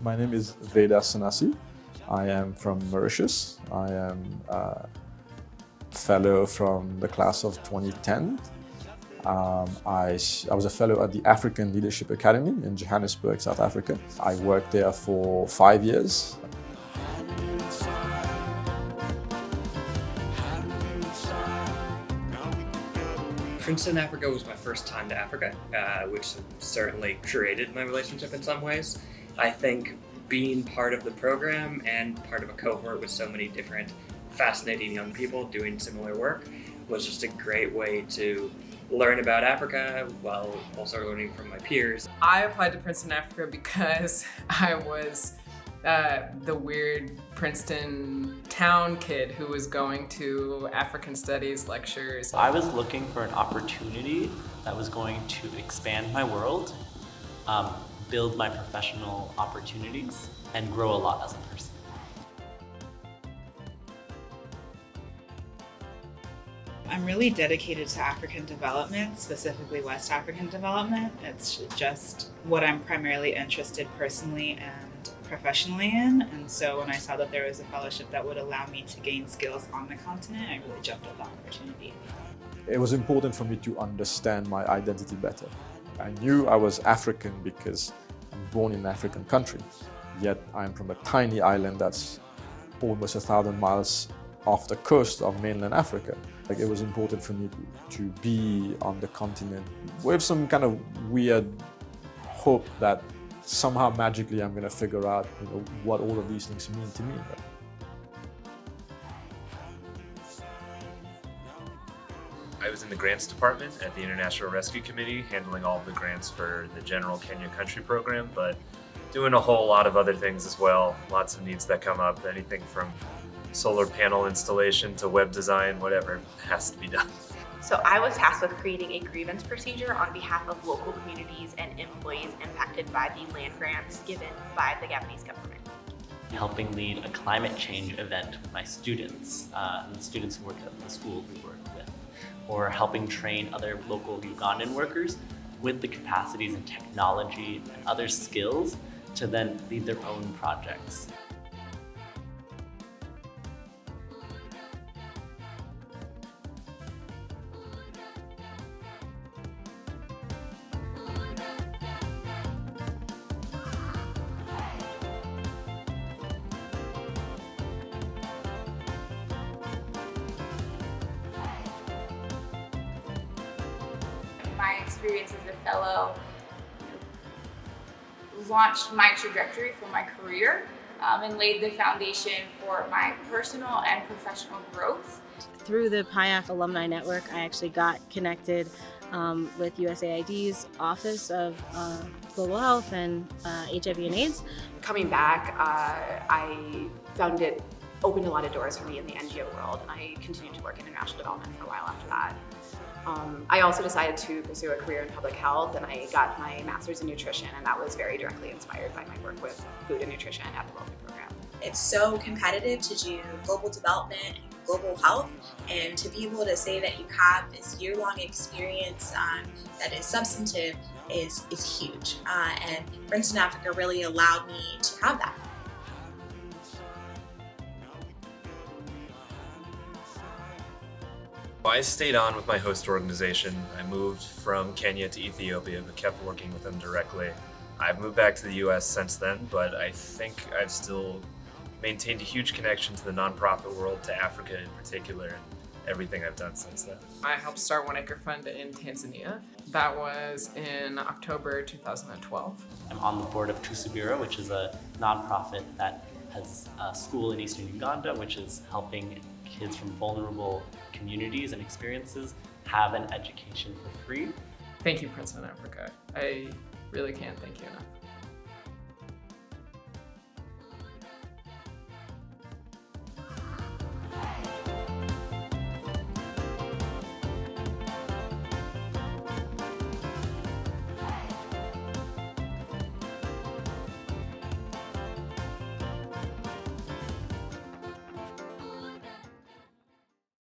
My name is Veda Sanasi. I am from Mauritius. I am a fellow from the class of 2010. I was a fellow at the African Leadership Academy in Johannesburg, South Africa. I worked there for 5 years. Princeton, Africa was my first time to Africa, which certainly created my relationship in some ways. I think being part of the program and part of a cohort with so many different fascinating young people doing similar work was just a great way to learn about Africa while also learning from my peers. I applied to Princeton, Africa because I was the weird Princeton town kid who was going to African studies lectures. I was looking for an opportunity that was going to expand my world, build my professional opportunities, and grow a lot as a person. I'm really dedicated to African development, specifically West African development. It's just what I'm primarily interested personally and professionally in. And so when I saw that there was a fellowship that would allow me to gain skills on the continent, I really jumped at the opportunity. It was important for me to understand my identity better. I knew I was African because I'm born in an African country, yet I'm from a tiny island that's almost 1,000 miles off the coast of mainland Africa. It was important for me to be on the continent with some kind of weird hope that somehow magically I'm going to figure out, what all of these things mean to me. I was in the grants department at the International Rescue Committee, handling all of the grants for the General Kenya Country Program, but doing a whole lot of other things as well. Lots of needs that come up, anything from solar panel installation to web design, whatever has to be done. So I was tasked with creating a grievance procedure on behalf of local communities and employees impacted by the land grants given by the Gabonese government. Helping lead a climate change event with my students, and the students who work at the school we work with, or helping train other local Ugandan workers with the capacities and technology and other skills to then lead their own projects. My experience as a fellow launched my trajectory for my career and laid the foundation for my personal and professional growth. Through the PIAF Alumni Network, I actually got connected with USAID's Office of Global Health and HIV and AIDS. Coming back, I found it opened a lot of doors for me in the NGO world. I continued to work in international development for a while after that. I also decided to pursue a career in public health, and I got my master's in nutrition, and that was very directly inspired by my work with food and nutrition at the World Food Program. It's so competitive to do global development and global health, and to be able to say that you have this year-long experience that is substantive is huge. And Princeton, Africa really allowed me to have that. I stayed on with my host organization. I moved from Kenya to Ethiopia, but kept working with them directly. I've moved back to the US since then, but I think I've still maintained a huge connection to the nonprofit world, to Africa in particular, and everything I've done since then. I helped start One Acre Fund in Tanzania. That was in October 2012. I'm on the board of Tusubira, which is a nonprofit that has a school in eastern Uganda, which is helping kids from vulnerable communities and experiences have an education for free. Thank you, Princeton, Africa. I really can't thank you enough.